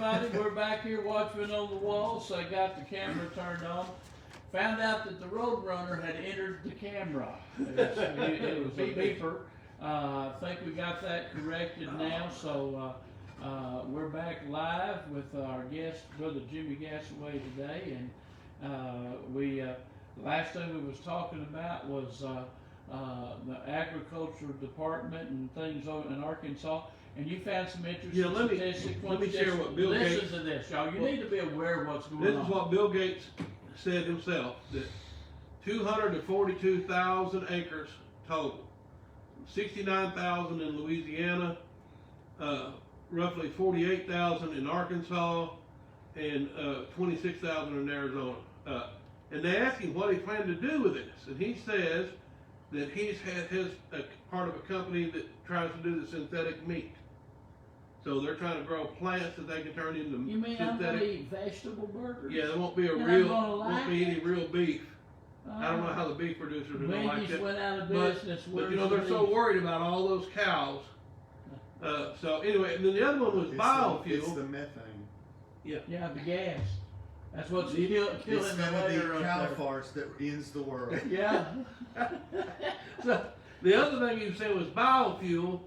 everybody. We're back here, Watchmen on the wall, so I got the camera turned on. Found out that the Roadrunner had entered the camera. It was a beeper. I think we got that corrected now, so we're back live with our guest, Brother Jimmy Gazaway today, and last thing we was talking about was the agriculture department and things over in Arkansas. And you found some interesting statistics. Let me share what Bill Gates. Listen to this, y'all. You need to be aware of what's going on. This is what Bill Gates said himself, that 242,000 acres total, 69,000 in Louisiana, roughly 48,000 in Arkansas, and 26,000 in Arizona. And they asked him what he planned to do with this, and he says that he's part of a company that tries to do the synthetic meat. So they're trying to grow plants that they can turn into synthetic. You mean I'm gonna eat vegetable burgers? Yeah, there won't be any real beef. I don't know how the beef producers are gonna like that. Went out of business. But you know, they're so worried about all those cows. So anyway, and then the other one was biofuel. It's the methane. Yeah. Yeah, the gas. That's what's killing It's the gonna be weather cow up there. farts that ends the world. Yeah. So the other thing you said was biofuel,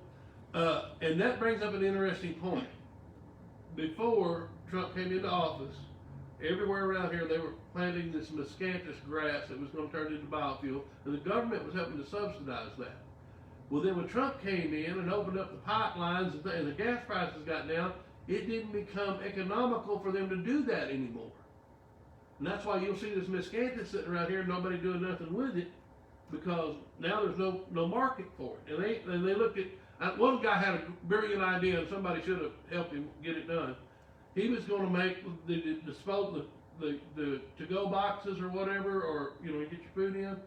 and that brings up an interesting point. Before Trump came into office, everywhere around here they were planting this miscanthus grass that was going to turn into biofuel, and the government was helping to subsidize that. Well, then when Trump came in and opened up the pipelines and the gas prices got down, it didn't become economical for them to do that anymore. And that's why you'll see this miscanthus sitting around here and nobody doing nothing with it, because now there's no market for it. And they looked at, one guy had a brilliant idea, and somebody should have helped him get it done. He was going to make the to-go boxes or whatever, or you get your food in,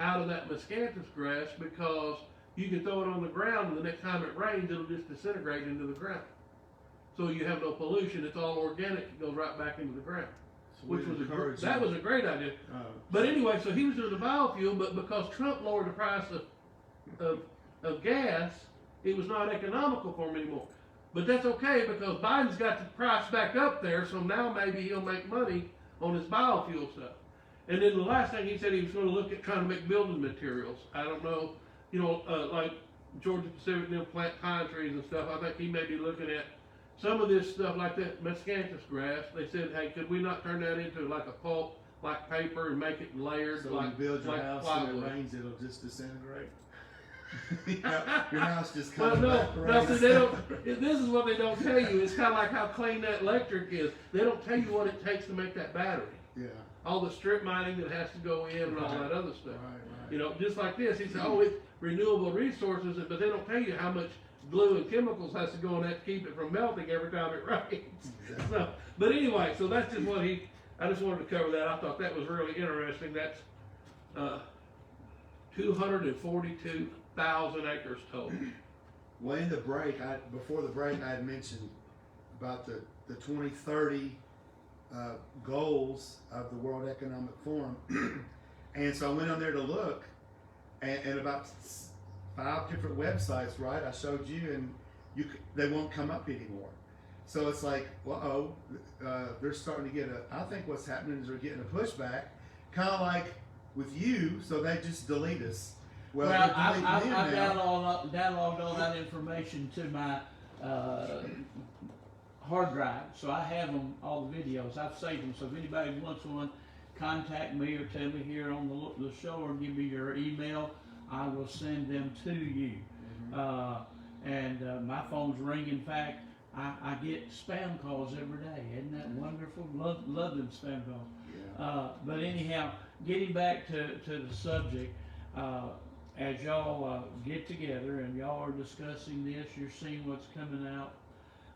out of that miscanthus grass, because you can throw it on the ground, and the next time it rains, it'll just disintegrate into the ground. So you have no pollution. It's all organic. It goes right back into the ground. Which was that was a great idea. But anyway, so he was doing the biofuel, but because Trump lowered the price of gas, it was not economical for him anymore. But that's okay, because Biden's got the price back up there, so now maybe he'll make money on his biofuel stuff. And then the last thing he said, he was going to look at trying to make building materials. I don't know, like Georgia Pacific, they'll plant pine trees and stuff. I think he may be looking at some of this stuff like that miscanthus grass. They said, hey, could we not turn that into like a pulp, like paper, and make it layered? So like, you build your house plywood. and it rains, it'll just disintegrate. Your house just Well, comes back. see, they don't. This is what they don't tell you. It's kind of like how clean that electric is. They don't tell you what it takes to make that battery. Yeah. All the strip mining that has to go in and all that other stuff. Right. Just like this. He said, oh, it's renewable resources, but they don't tell you how much glue and chemicals has to go in that to keep it from melting every time it rains. Exactly. So, but anyway, so that's just what I just wanted to cover that. I thought that was really interesting. That's 242,000 acres total. Well, in the break, before the break, I had mentioned about the 2030 goals of the World Economic Forum, and so I went on there to look, and about 5 different websites, right? I showed you, and they won't come up anymore. So it's like, they're starting to get I think what's happening is they're getting a pushback, kind of like with you, so they just delete us. Well, I downloaded all that information to my hard drive, so I have them, all the videos. I've saved them, so if anybody wants one, contact me or tell me here on the show, or give me your email. I will send them to you. And my phone's ringing. In fact, I get spam calls every day. Isn't that wonderful? Love them spam calls. Yeah. But anyhow, getting back to the subject, as y'all get together and y'all are discussing this, you're seeing what's coming out.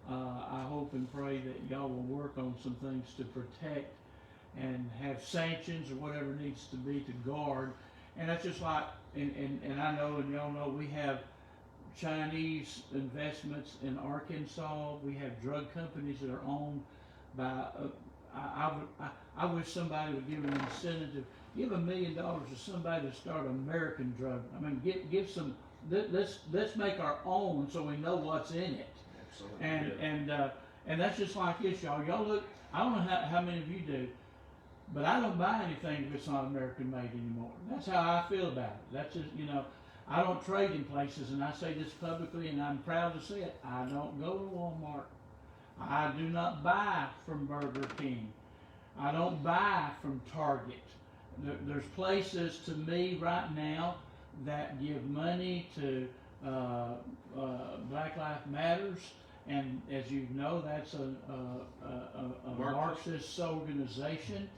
I hope and pray that y'all will work on some things to protect and have sanctions or whatever needs to be to guard. And that's just like, and I know, and y'all know, we have Chinese investments in Arkansas. We have drug companies that are owned by, I wish somebody would give an incentive, give $1 million to somebody to start an American drug. I mean, give some, let's make our own so we know what's in it. Absolutely. And And that's just like this, y'all. Y'all look, I don't know how many of you do, but I don't buy anything if it's not American made anymore. That's how I feel about it. That's just, you know, I don't trade in places, and I say this publicly, and I'm proud to say it. I don't go to Walmart. I do not buy from Burger King. I don't buy from Target. There's places to me right now that give money to Black Lives Matters, and as you know, that's a Marxist organization.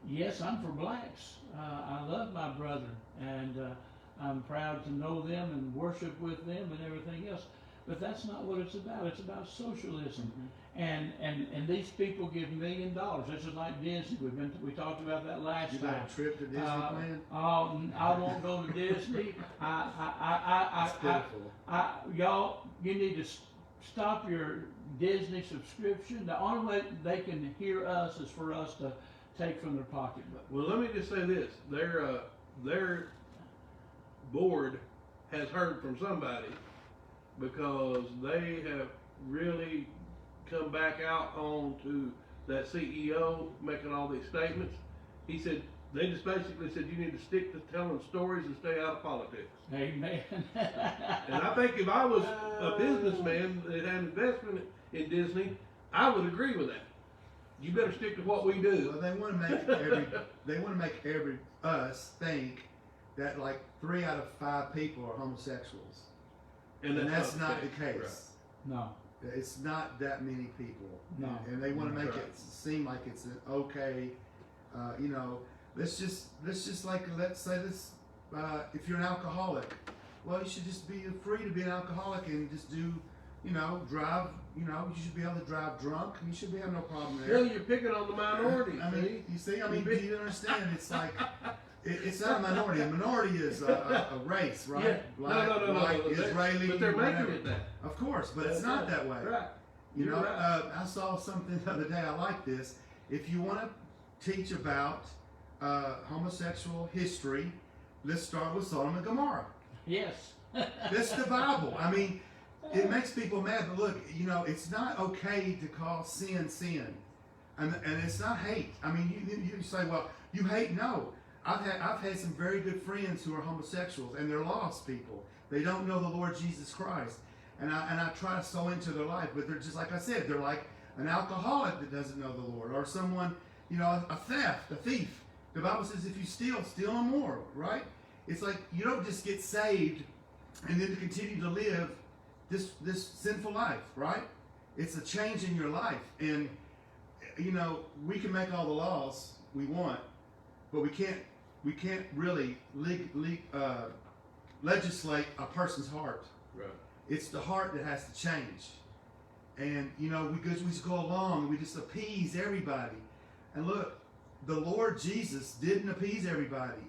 Yes, I'm for blacks. I love my brother, and I'm proud to know them and worship with them and everything else. But that's not what it's about. It's about socialism. And these people give $1 million. This is like Disney. We talked about that last You time. got a trip to Disneyland? I won't go to Disney. It's pitiful. Y'all, you need to stop your Disney subscription. The only way they can hear us is for us to take from their pocketbook. Well, let me just say this: their board has heard from somebody, because they have really come back out onto that CEO making all these statements. He said, they just basically said, you need to stick to telling stories and stay out of politics. Amen. And I think if I was a businessman that had an investment in Disney, I would agree with that. You better stick to what we do. Well, they want to make us think that like 3 out of 5 people are homosexuals. And that's not the case. Right. No. It's not that many people. No. And they want to make Right. it seem like it's an okay, you know, let's say this, if you're an alcoholic, well, you should just be free to be an alcoholic and just do, you know, drive, you know, you should be able to drive drunk. You should have no problem there. Really, you're picking on the minority. I mean, you see, do you understand? It's like, it's not a minority. A minority is a race, right? Yeah. Black, No. white, Israeli, But they're making whatever. it that. Of course, but it's not that way. Right. You You're know, right. I saw something the other day. I like this. If you want to teach about homosexual history, let's start with Sodom and Gomorrah. Yes. That's the Bible. I mean, it makes people mad, but look, you know, it's not okay to call sin, and it's not hate. I mean, you say, well, you hate. No, I've had some very good friends who are homosexuals, and they're lost people. They don't know the Lord Jesus Christ, and I try to sow into their life, but they're just like I said, they're like an alcoholic that doesn't know the Lord, or someone, you know, a thief. The Bible says if you steal no more, right? It's like you don't just get saved and then to continue to live this sinful life, right? It's a change in your life, and you know, we can make all the laws we want, but we can't really legislate a person's heart. Right. It's the heart that has to change. And you know, we just go along and we just appease everybody. And look, the Lord Jesus didn't appease everybody.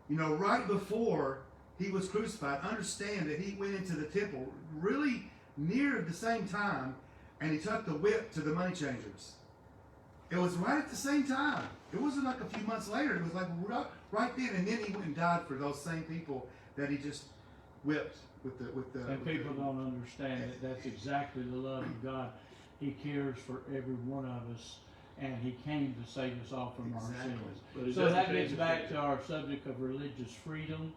You know, right before he was crucified, understand that he went into the temple really near the same time, and he took the whip to the money changers. It was right at the same time. It wasn't like a few months later. It was like right then, and then he went and died for those same people that he just whipped with the. And people don't understand that that's exactly the love of God. He cares for every one of us, and he came to save us all from our sins. But it So doesn't that change gets the back fact. to our subject of religious freedom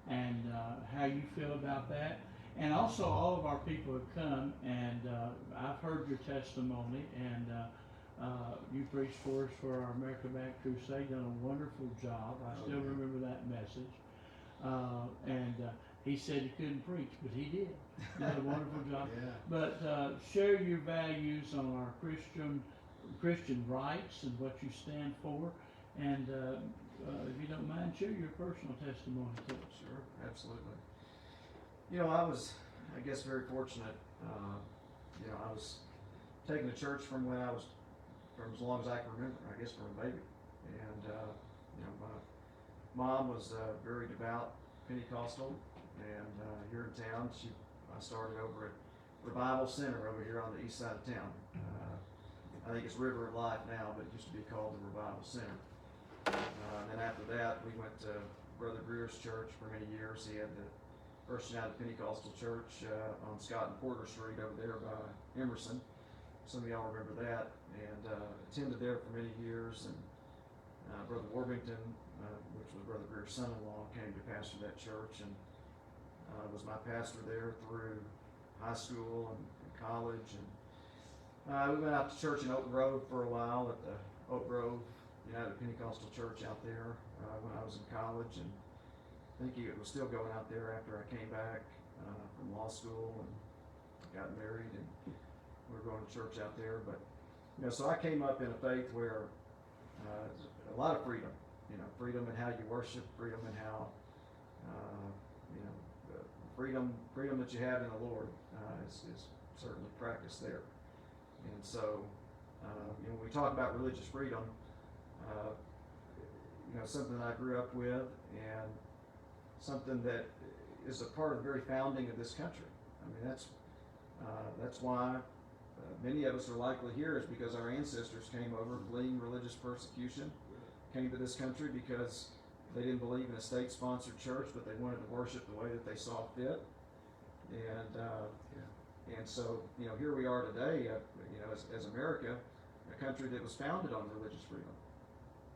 and how you feel about that. And also, all of our people have come, and I've heard your testimony, and you preached for us for our America Back Crusade, done a wonderful job. I still remember that message. And he said he couldn't preach, but he did. Did a wonderful job. Yeah. But share your values on our Christian rights and what you stand for, and if you don't mind, share your personal testimony too. Sure, absolutely. You know, I was, I guess, very fortunate. You know, I was taken to church from as long as I can remember, I guess from a baby. And, you know, my mom was very devout Pentecostal, and here in town, I started over at Revival Center over here on the east side of town. I think it's River of Life now, but it used to be called the Revival Center. And then after that, we went to Brother Greer's church for many years. He had the First United Pentecostal Church on Scott and Porter Street over there by Emerson. some of y'all remember that, and attended there for many years. And Brother Worthington, which was Brother Greer's son-in-law, came to pastor that church, and was my pastor there through high school and college. And we went out to church in Oak Grove for a while at the Oak Grove United Pentecostal Church out there when I was in college, and I think it was still going out there after I came back from law school and got married, and we were going to church out there. But so I came up in a faith where a lot of freedom, freedom in how you worship, freedom in how freedom that you have in the Lord is certainly practiced there. And so when we talk about religious freedom, something that I grew up with, and something that is a part of the very founding of this country. I mean, that's why many of us are likely here, is because our ancestors came over fleeing religious persecution, came to this country because they didn't believe in a state-sponsored church, but they wanted to worship the way that they saw fit. And so, here we are today, as America, a country that was founded on religious freedom.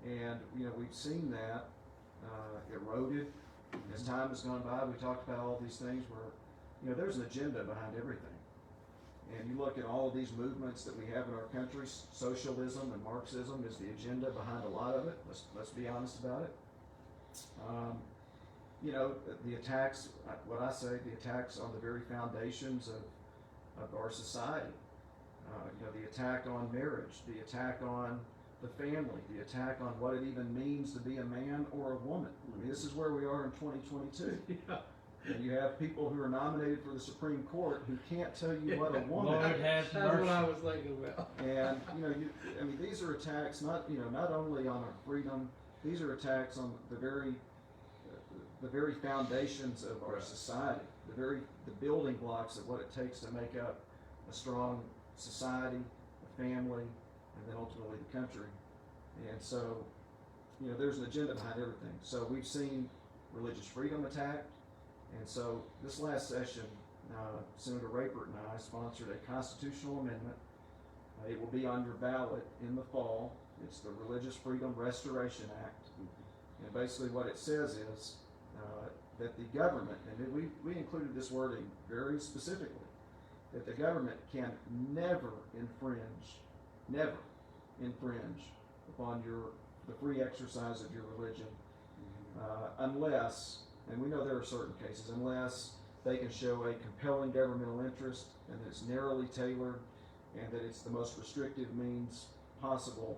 And, we've seen that eroded as time has gone by. We talked about all these things where, there's an agenda behind everything. And you look at all of these movements that we have in our country, socialism and Marxism is the agenda behind a lot of it. Let's be honest about it. The attacks, the attacks on the very foundations of our society. The attack on marriage, the attack on the family, the attack on what it even means to be a man or a woman. I mean, this is where we are in 2022. Yeah. And you have people who are nominated for the Supreme Court who can't tell you what a woman Lord is. have That's what mercy. I was thinking about. And these are attacks not only on our freedom. These are attacks on the very foundations of our Right. society, the building blocks of what it takes to make up a strong society, a family, and then ultimately the country. And so, there's an agenda behind everything. So we've seen religious freedom attacked. And so this last session, Senator Rayford and I sponsored a constitutional amendment. It will be on your ballot in the fall. It's the Religious Freedom Restoration Act. And basically what it says is that the government, and we included this wording very specifically, that the government can never infringe upon the free exercise of your religion, unless, and we know there are certain cases, unless they can show a compelling governmental interest, and that it's narrowly tailored, and that it's the most restrictive means possible,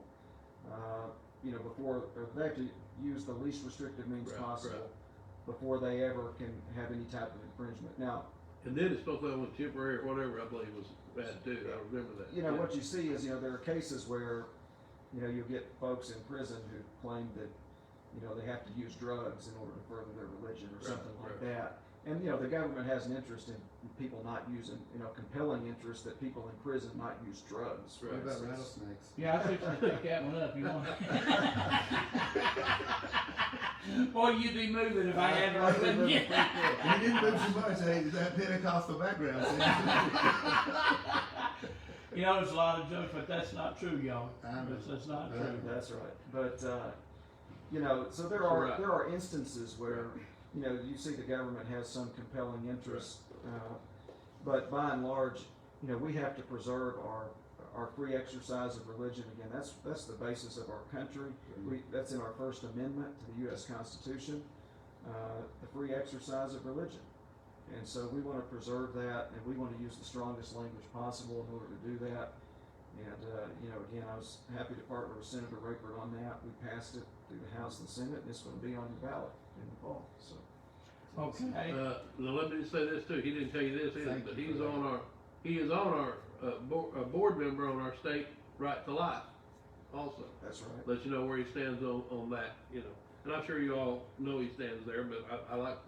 before, or they have to use the least restrictive means Right, possible right. before they ever can have any type of infringement. Now, And then it's supposed to have a temporary or whatever, I believe was bad too. I remember that. what you see is, there are cases where, you'll get folks in prison who claim that, they have to use drugs in order to further their religion or Right, something like right. that. And, the government has an interest in people not using, compelling interest that people in prison not use drugs. for Right. What about instance. rattlesnakes? Yeah, I think I pick that one up. You want? Boy, you'd be moving if I had I one. didn't wouldn't you? He didn't move too much. Hey, that Pentecostal background. There's a lot of jokes, but that's not true, y'all. I know. That's not true. That's right. But, so there Right. are instances where, you see the government has some compelling interest, but by and large, we have to preserve our free exercise of religion. Again, that's the basis of our country. That's in our First Amendment to the U.S. Constitution, the free exercise of religion. And so we want to preserve that, and we want to use the strongest language possible in order to do that. And, again, I was happy to partner with Senator Rayford on that. We passed it through the House and Senate, and it's going to be on your ballot in the fall. So. Okay. Now let me just say this too. He didn't tell you this either, Thank but you he for is on our board member on our state right to life also. That's right. Let you know where he stands on that, And I'm sure you all know he stands there, but I like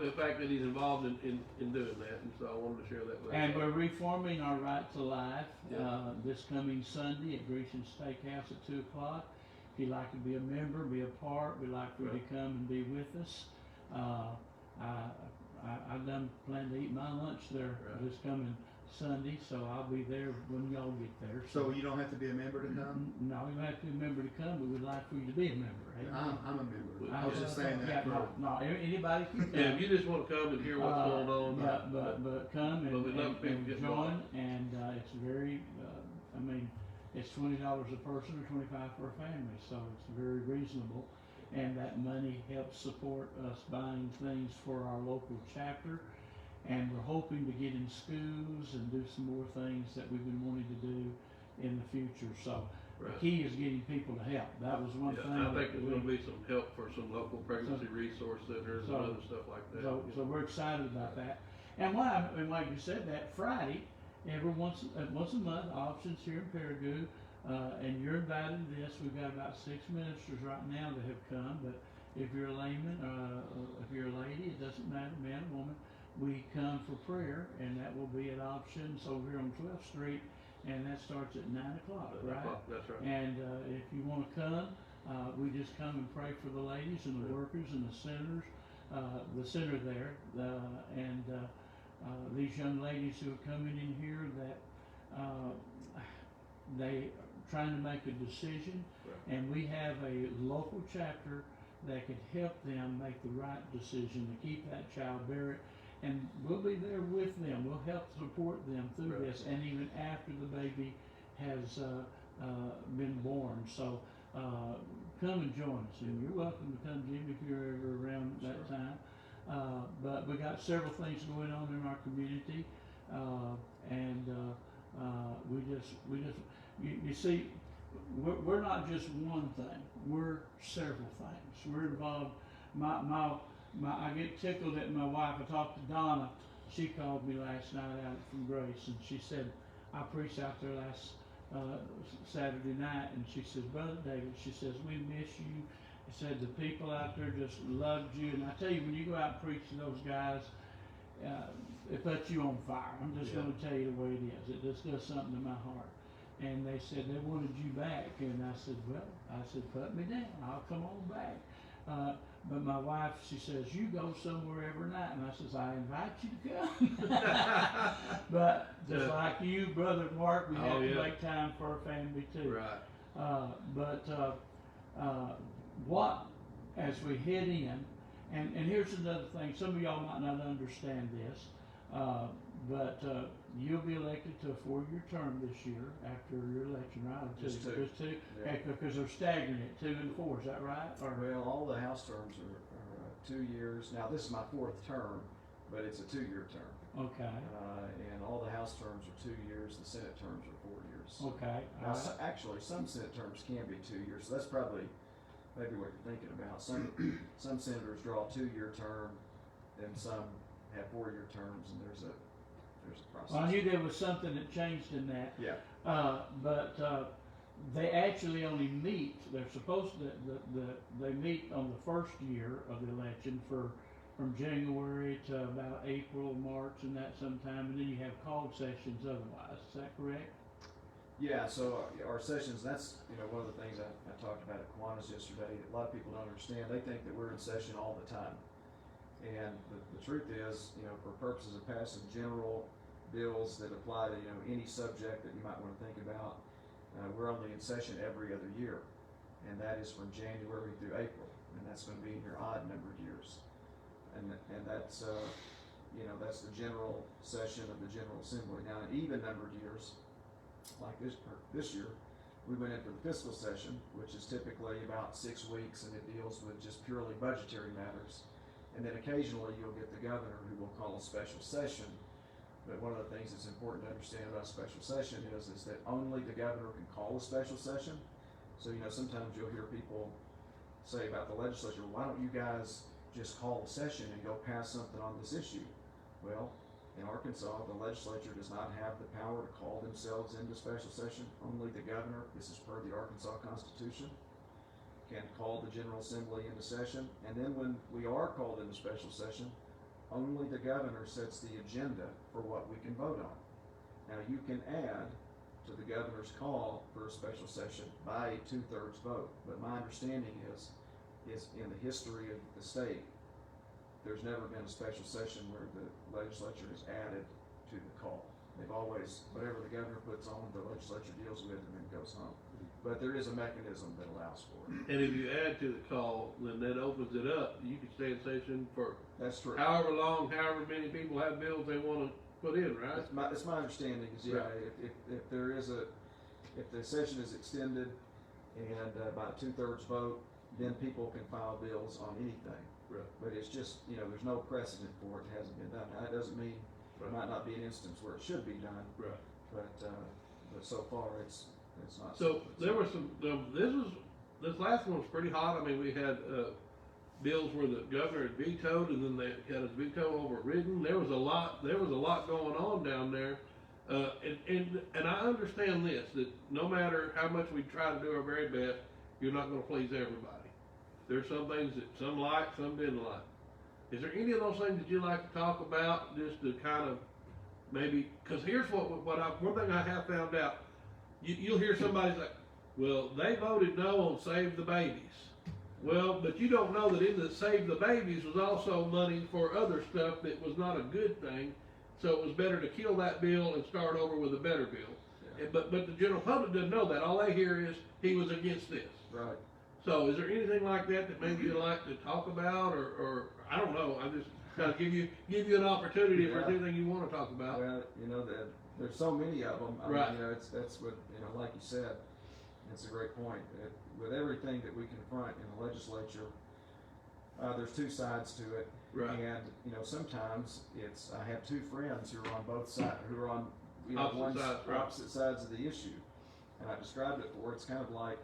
the fact that he's involved in doing that, and so I wanted to share that with you. And we're reforming our Right to Life Yeah. this coming Sunday at Grecian Steakhouse at 2:00. If you'd like to be a member, be a part, we'd like for you to come and be with us. I done plan to eat my lunch there Right. this coming Sunday, so I'll be there when y'all get there. So you don't have to be a member to come? No, you don't have to be a member to come, but we'd like for you to be a member. I'm a member. I was just saying Yeah, that for. no, anybody can come. Yeah, if you just wanna come and hear what's going on. Yeah, but come But we'd love and for people to get join, involved. and, it's very, I mean, it's $20 a person or 25 for a family, so it's very reasonable. And that money helps support us buying things for our local chapter. And we're hoping to get in schools and do some more things that we've been wanting to do in the future. So the Right. key is getting people to help. That was one Yeah, thing. I think that there's gonna be some help for some local pregnancy resource centers and so- other stuff like that. So we're excited about that. And like you said, that Friday, once a month, options here in Paragould, and you're invited to this. We've got about 6 ministers right now that have come, but if you're a layman, if you're a lady, it doesn't matter, man or woman, we come for prayer, and that will be at options over here on 12th Street, and that starts at 9 o'clock, right? That's right. And if you want to come, we just come and pray for the ladies and the workers and the senators, the center there, and these young ladies who are coming in here that they are trying to make a decision, Right. and we have a local chapter that could help them make the right decision to keep that child buried. And we'll be there with them. We'll help support them through Right. this, and even after the baby has been born. So come and join us, and you're welcome to come, Jimmy, if you're ever around that Sure. time. But we got several things going on in our community, and you see, we're not just one thing. We're several things. We're involved. I get tickled at my wife. I talked to Donna. She called me last night out from Grace, and she said, I preached out there last Saturday night, and she says, Brother David, she says, we miss you. She said, the people out there just loved you. And I tell you, when you go out and preach to those guys, it puts you on fire. I'm just Yeah. going to tell you the way it is. It just does something to my heart. And they said they wanted you back, and I said, put me down. I'll come on back. But my wife, she says, you go somewhere every night. And I says, I invite you to come. But just Yeah. like you, Brother Mark, we have Oh, to yeah. make time for our family too. Right. What, as we head in, and here's another thing, some of y'all might not understand this, but you'll be elected to a 4-year term this year after your election, right? Just two. Just two? Yeah. Okay, because they're staggering it, 2 and 4, is that right? Or, Well, all the House terms are 2 years. Now, this is my 4th term, but it's a 2-year term. okay, And all the House terms are 2 years, the Senate terms are 4 years. okay, Now, all right. actually, some Senate terms can be 2 years, so that's probably maybe what you're thinking about. Some senators draw a 2-year term, and some have 4-year terms, and there's a process. Well, I knew there was something that changed in that. Yeah. But they actually only meet, they're supposed to, they meet on the first year of the election from January to about April, March, and that sometime, and then you have called sessions otherwise. Is that correct? Yeah, so our sessions, that's, one of the things I talked about at Kiwanis yesterday. A lot of people don't understand. They think that we're in session all the time. And the truth is, for purposes of passing general bills that apply to, any subject that you might want to think about, we're only in session every other year. And that is from January through April. And that's going to be in your odd numbered years. And that's, that's the general session of the General Assembly. Now, in even numbered years, like this year, we went into the fiscal session, which is typically about 6 weeks, and it deals with just purely budgetary matters. And then occasionally you'll get the governor who will call a special session. But one of the things that's important to understand about a special session is that only the governor can call a special session. So, sometimes you'll hear people say about the legislature, why don't you guys just call a session and go pass something on this issue? Well, in Arkansas, the legislature does not have the power to call themselves into special session. Only the governor, this is per the Arkansas Constitution, can call the General Assembly into session. And then when we are called into special session, only the governor sets the agenda for what we can vote on. Now, you can add to the governor's call for a special session by a 2/3 vote. But my understanding is in the history of the state, there's never been a special session where the legislature is added to the call. They've always, whatever the governor puts on, the legislature deals with and then goes home. But there is a mechanism that allows for it. And if you add to the call, then that opens it up. You can stay in session for That's true. however long, however many people have bills they wanna put in, right? It's my understanding is, yeah, Right. if there is if the session is extended and by a 2/3 vote, then people can file bills on anything. Right. But it's just, there's no precedent for it, it hasn't been done. Now, that doesn't mean there might not be an instance where it should be done, Right. but so far it's not. So there were some, this last one was pretty hot. I mean, we had, bills where the governor had vetoed and then they had his veto overridden. There was a lot going on down there. And I understand this, that no matter how much we try to do our very best, you're not gonna please everybody. There's some things that some like, some didn't like. Is there any of those things that you like to talk about, just to kind of maybe, cause here's one thing I have found out, you'll hear somebody say, well, they voted no on Save the Babies. Well, but you don't know that in the Save the Babies was also money for other stuff that was not a good thing, so it was better to kill that bill and start over with a better bill. Yeah. But the general public doesn't know that, all they hear is, he was against this. Right. So is there anything like that maybe you'd like to talk about, or, I don't know, I just kind of give you an opportunity if there's Yeah. anything you wanna talk about. Well, there's so many of them. I Right. mean, that's what, like you said, it's a great point. With everything that we confront in the legislature, there's two sides to it. Right. And, sometimes I have two friends who are on both sides, who are on, opposite sides of the issue. And I described it for, it's kind of like,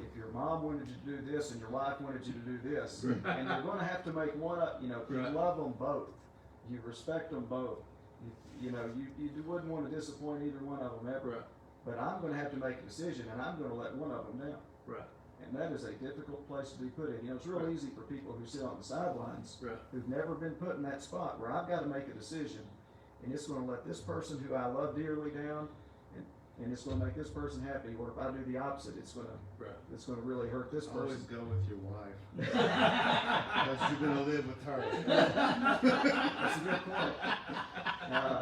if your mom wanted you to do this and your wife wanted you to do this, Right. and you're gonna have to make one up, you Right. love them both, you respect them both, you wouldn't wanna disappoint either one of them ever. Right. But I'm gonna have to make a decision and I'm gonna let one of them down. Right. And that is a difficult place to be put in. It's real Right. easy for people who sit on the sidelines, Right. who've never been put in that spot where I've gotta make a decision, and it's gonna let this person who I love dearly down, and it's gonna make this person happy, or if I do the opposite, it's gonna really hurt this Always person. go with your wife. Because you're gonna live with her. That's a good point.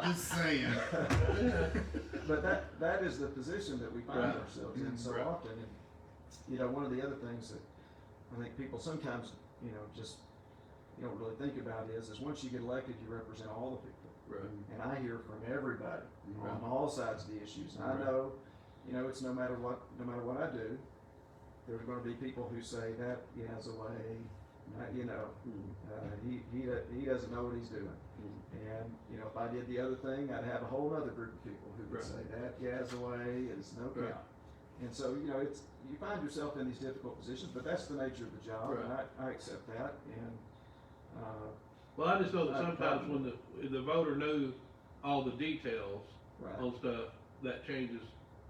Just saying. But that is the position that we find Right. ourselves in so Right. often. And, one of the other things that I think people sometimes, just you don't really think about is once you get elected, you represent all the people. Right. And I hear from everybody Right. on all sides of the issues. And I Right. know, it's no matter what I do, there's going to be people who say that he has a way, he doesn't know what he's doing. And, if I did the other thing, I'd have a whole other group of people who would Right. say that Gazaway is no Right. count. And so, you find yourself in these difficult positions, but that's the nature of the job, Right. and I accept that. And, Well, I just know that I've sometimes gotten- when the voter knew all the details right. on stuff, that changes,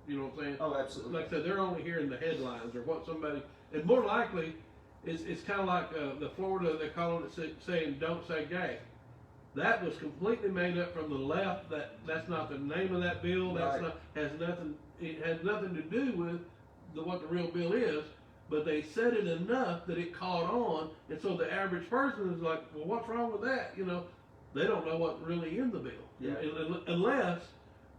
you know what I'm saying? Oh, absolutely. Like I said, they're only hearing the headlines or what somebody, and more likely, it's kinda like, the Florida, they call it saying, don't say gay. That was completely made up from the left, that's not the name of that bill, Right. it has nothing to do with what the real bill is, but they said it enough that it caught on, and so the average person is like, well, what's wrong with that, They don't know what's really in the bill. Yeah. Unless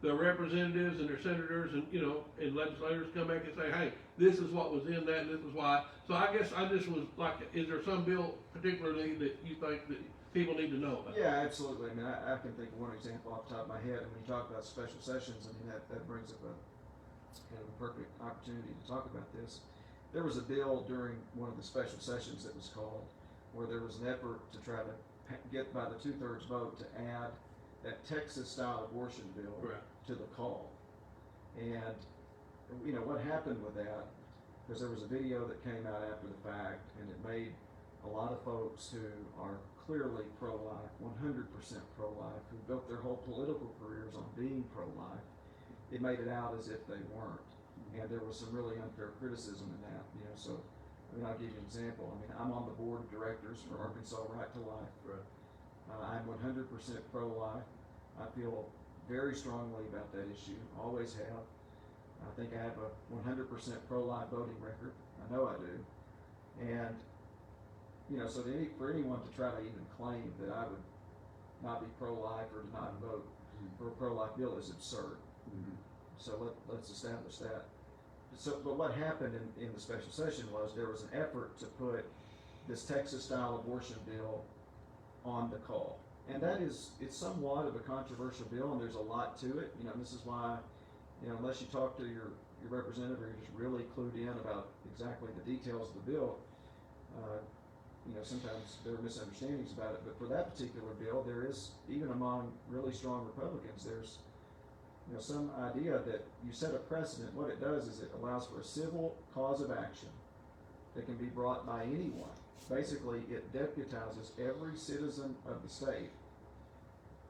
the representatives and their senators and, and legislators come back and say, hey, this is what was in that and this is why. So I guess I just was like, is there some bill particularly that you think that people need to know about? Yeah, absolutely. I mean, I can think of one example off the top of my head, and when you talk about special sessions, I mean, that brings up a perfect opportunity to talk about this. There was a bill during one of the special sessions that was called, where there was an effort to try to get by the 2/3 vote to add that Texas-style abortion bill Right. to the call. And, what happened with that, because there was a video that came out after the fact, and it made a lot of folks who are clearly pro-life, 100% pro-life, who built their whole political careers on being pro-life, it made it out as if they weren't. And there was some really unfair criticism in that, so, I'll give you an example. I'm on the board of directors for Arkansas Right to Life. Right. I'm 100% pro-life. I feel very strongly about that issue, always have. I think I have a 100% pro-life voting record. I know I do. And, so for anyone to try to even claim that I would not be pro-life or to not vote, for a pro-life bill is absurd. So let's establish that. So, but what happened in the special session was there was an effort to put this Texas-style abortion bill on the call. And it's somewhat of a controversial bill, and there's a lot to it. You know, this is why, you know, unless you talk to your representative or you're just really clued in about exactly the details of the bill, you know, sometimes there are misunderstandings about it. But for that particular bill, there is, even among really strong Republicans, there's, you know, some idea that you set a precedent. What it does is it allows for a civil cause of action that can be brought by anyone. Basically, it deputizes every citizen of the state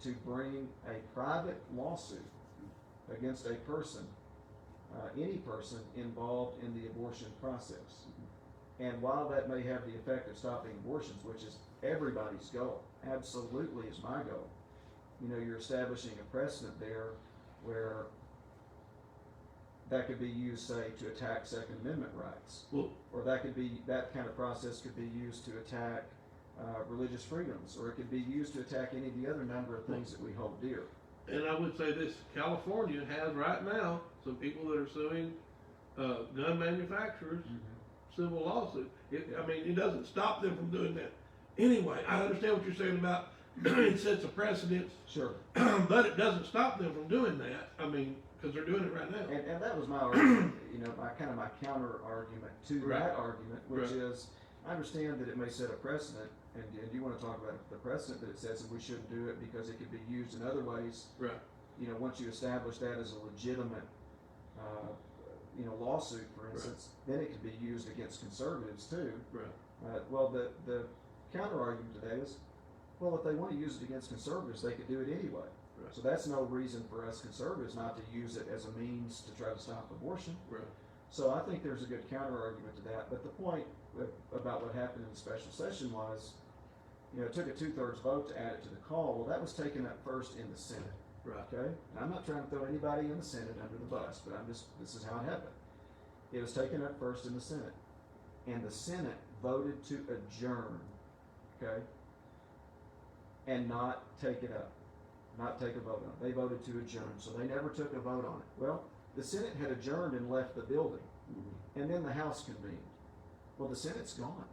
to bring a private lawsuit against a person, any person involved in the abortion process. And while that may have the effect of stopping abortions, which is everybody's goal, absolutely is my goal, you know, you're establishing a precedent there where that could be used, say, to attack Second Amendment rights. Well, Or that kind of process could be used to attack religious freedoms, or it could be used to attack any of the other number of things that we hold dear. and I would say this, California has right now some people that are suing gun manufacturers, civil lawsuit. I mean, it doesn't stop them from doing that. Anyway, I understand what you're saying about it sets a precedent, Sure. but it doesn't stop them from doing that. I mean, because they're doing it right now. And that was my argument, you know, my counter argument to Right. that argument, which Right. is, I understand that it may set a precedent, and you want to talk about the precedent that it sets, and we shouldn't do it because it could be used in other ways. Right. You know, once you establish that as a legitimate, you know, lawsuit, for instance, then it could be used against conservatives too. Right. Well, the counter argument to that is, well, if they want to use it against conservatives, they could do it anyway. Right. So that's no reason for us conservatives not to use it as a means to try to stop abortion. Right. So I think there's a good counter argument to that. But the point about what happened in the special session was, you know, it took a 2/3 vote to add it to the call. Well, that was taken up first in the Senate. Right. Okay? And I'm not trying to throw anybody in the Senate under the bus, but this is how it happened. It was taken up first in the Senate. And the Senate voted to adjourn, okay? And not take it up, not take a vote on it. They voted to adjourn, so they never took a vote on it. Well, the Senate had adjourned and left the building, and then the House convened. Well, the Senate's gone.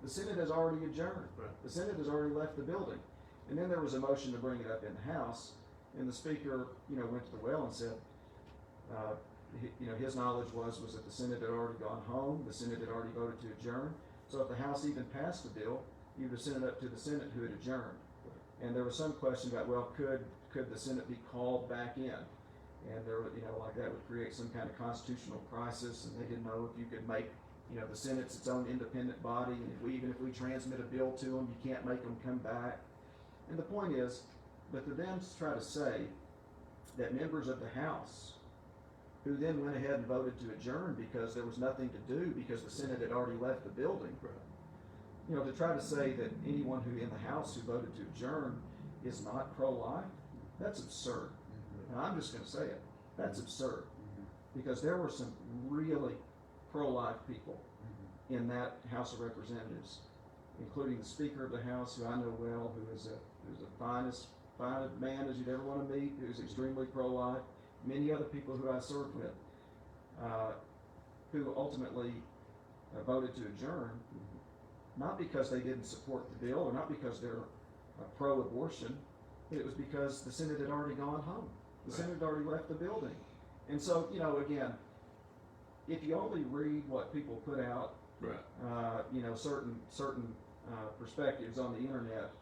The Senate has already adjourned. Right. The Senate has already left the building. And then there was a motion to bring it up in the House, and the Speaker, you know, went to the well and said, you know, his knowledge was that the Senate had already gone home, the Senate had already voted to adjourn. So if the House even passed the bill, you would have sent it up to the Senate who had adjourned. And there was some question about, well, could the Senate be called back in? And there, you know, like that would create some kind of constitutional crisis, and they didn't know if you could make, you know, the Senate's its own independent body, and even if we transmit a bill to them, you can't make them come back. And the point is, but the Dems try to say that members of the House, who then went ahead and voted to adjourn because there was nothing to do because the Senate had already left the building, Right. you know, to try to say that anyone who in the House who voted to adjourn is not pro-life, that's absurd. And I'm just going to say it, that's absurd. Because there were some really pro-life people in that House of Representatives, including the Speaker of the House, who I know well, who is the finest man as you'd ever want to meet, who's extremely pro-life, many other people who I served with, who ultimately voted to adjourn, not because they didn't support the bill or not because they're pro-abortion, it was because the Senate had already gone home. The Senate had already left the building. And so, you know, again, if you only read what people put out, Right. you know, certain perspectives on the internet,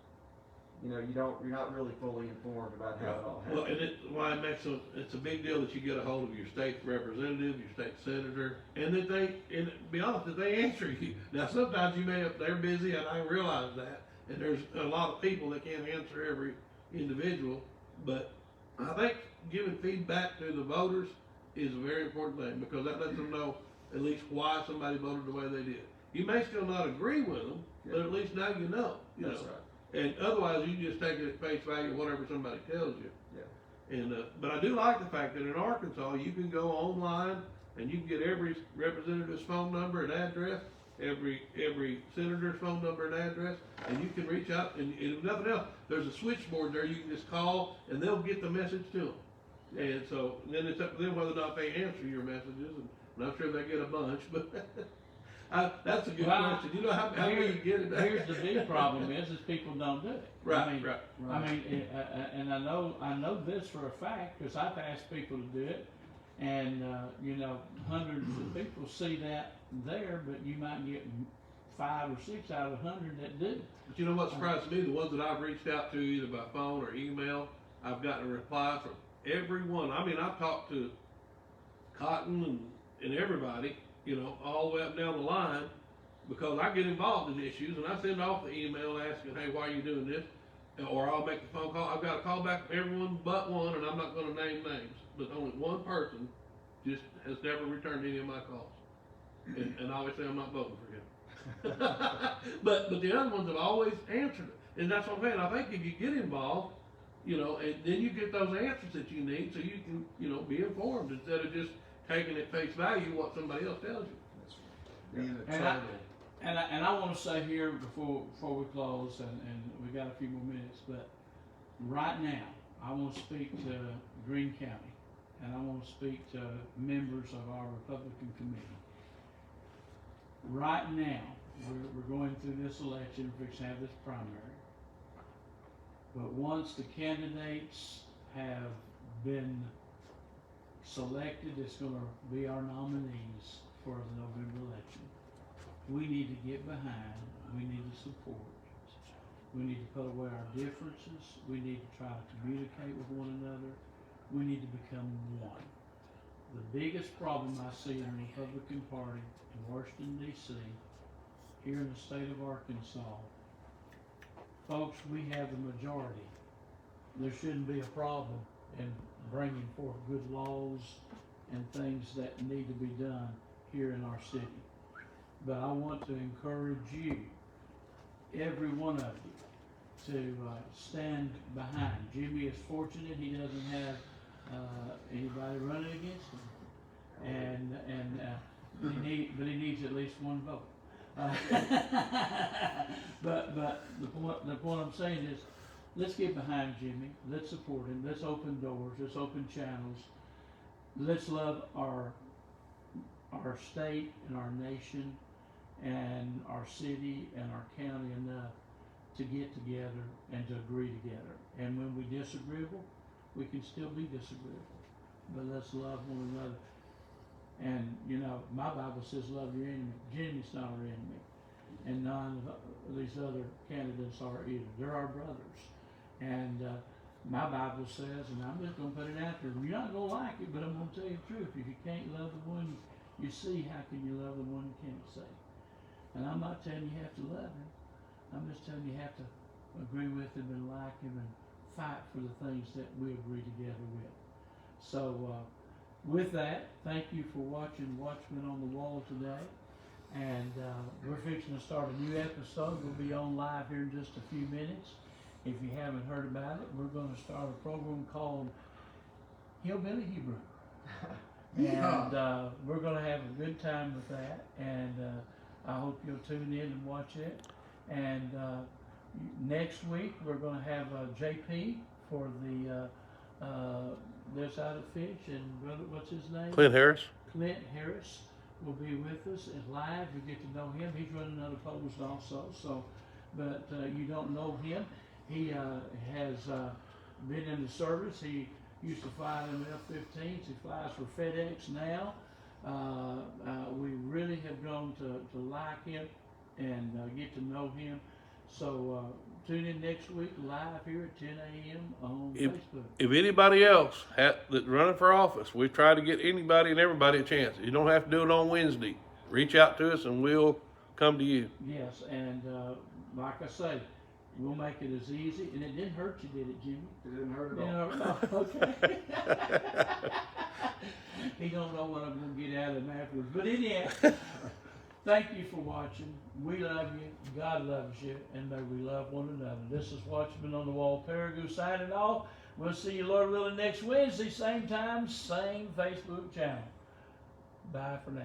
you know, you're not really fully informed about how it all happened. Well, and it's a big deal that you get a hold of your state representative, your state senator, and that and to be honest, that they answer you. Now, sometimes they're busy, and I realize that, and there's a lot of people that can't answer every individual, but I think giving feedback to the voters is a very important thing, because that lets them know at least why somebody voted the way they did. You may still not agree with them, but at least now you know. That's right. And otherwise, you just take it at face value, whatever somebody tells you. Yeah. And but I do like the fact that in Arkansas, you can go online and you can get every representative's phone number and address, every senator's phone number and address, and you can reach out, and if nothing else, there's a switchboard there, you can just call, and they'll get the message to them. And so, then it's up to them whether or not they answer your messages, and I'm sure they get a bunch, but that's a good question. You know how many you get it? Here's the big problem is people don't do it. Right, I mean, right. I mean, and I know this for a fact, cause I've asked people to do it, and, you know, hundreds of people see that there, but you might get 5 or 6 out of 100 that do. But you know what surprises me? The ones that I've reached out to either by phone or email, I've gotten a reply from everyone. I mean, I've talked to Cotton and everybody, you know, all the way up and down the line, because I get involved in issues, and I send off the email asking, hey, why are you doing this? Or I'll make the phone call. I've got a call back from everyone but one, and I'm not going to name names, but only one person just has never returned any of my calls. And obviously I'm not voting for him. but the other ones have always answered it. And that's what I'm saying. I think if you get involved, you know, and then you get those answers that you need so you can, you know, be informed instead of just taking at face value what somebody else tells you. That's right. Being a And total. And I want to say here before we close, and we got a few more minutes, but right now, I want to speak to Greene County, and I want to speak to members of our Republican committee. Right now, we're going through this election, we're fixing to have this primary. But once the candidates have been selected, it's gonna be our nominees for the November election. We need to get behind, we need to support, we need to put away our differences, we need to try to communicate with one another, we need to become one. The biggest problem I see in the Republican Party in Washington DC, here in the state of Arkansas, folks, we have the majority. There shouldn't be a problem in bringing forth good laws and things that need to be done here in our city. But I want to encourage you, every one of you, to stand behind. Jimmy is fortunate he doesn't have anybody running against him, and he needs at least one vote. But the point I'm saying is, let's get behind Jimmy. Let's support him. Let's open doors. Let's open channels. Let's love our state and our nation and our city and our county enough to get together and to agree together. And when we disagreeable, we can still be disagreeable. But let's love one another. And, you know, my Bible says love your enemy. Jimmy's not our enemy. And none of these other candidates are either. They're our brothers. And my Bible says, and I'm just going to put it out there, you're not going to like it, but I'm going to tell you the truth. If you can't love the one you see, how can you love the one you can't see? And I'm not telling you have to love him. I'm just telling you have to agree with him and like him and fight for the things that we agree together with. So with that, thank you for watching Watchmen on the Wall today. And we're fixing to start a new episode. We'll be on live here in just a few minutes. If you haven't heard about it, we're going to start a program called Hillbilly Hebrew. And we're going to have a good time with that. And I hope you'll tune in and watch it. And next week, we're going to have JP for the this out of Fish. And brother, what's his name? Clint Harris. Clint Harris will be with us live. You get to know him. He's running another post also. So, but you don't know him. He has been in the service. He used to fly them F-15s. He flies for FedEx now. We really have grown to like him and get to know him. So tune in next week live here at 10 a.m. on Facebook. If anybody else that's running for office, we try to get anybody and everybody a chance. You don't have to do it on Wednesday. Reach out to us and we'll come to you. Yes, and like I say, we'll make it as easy. And it didn't hurt you, did it, Jimmy? It didn't hurt at all. Oh, okay. He don't know what I'm going to get out of him afterwards. But anyhow, thank you for watching. We love you. God loves you. And may we love one another. This is Watchmen on the Wall, Paragould signing off. We'll see you, Lord willing, next Wednesday, same time, same Facebook channel. Bye for now.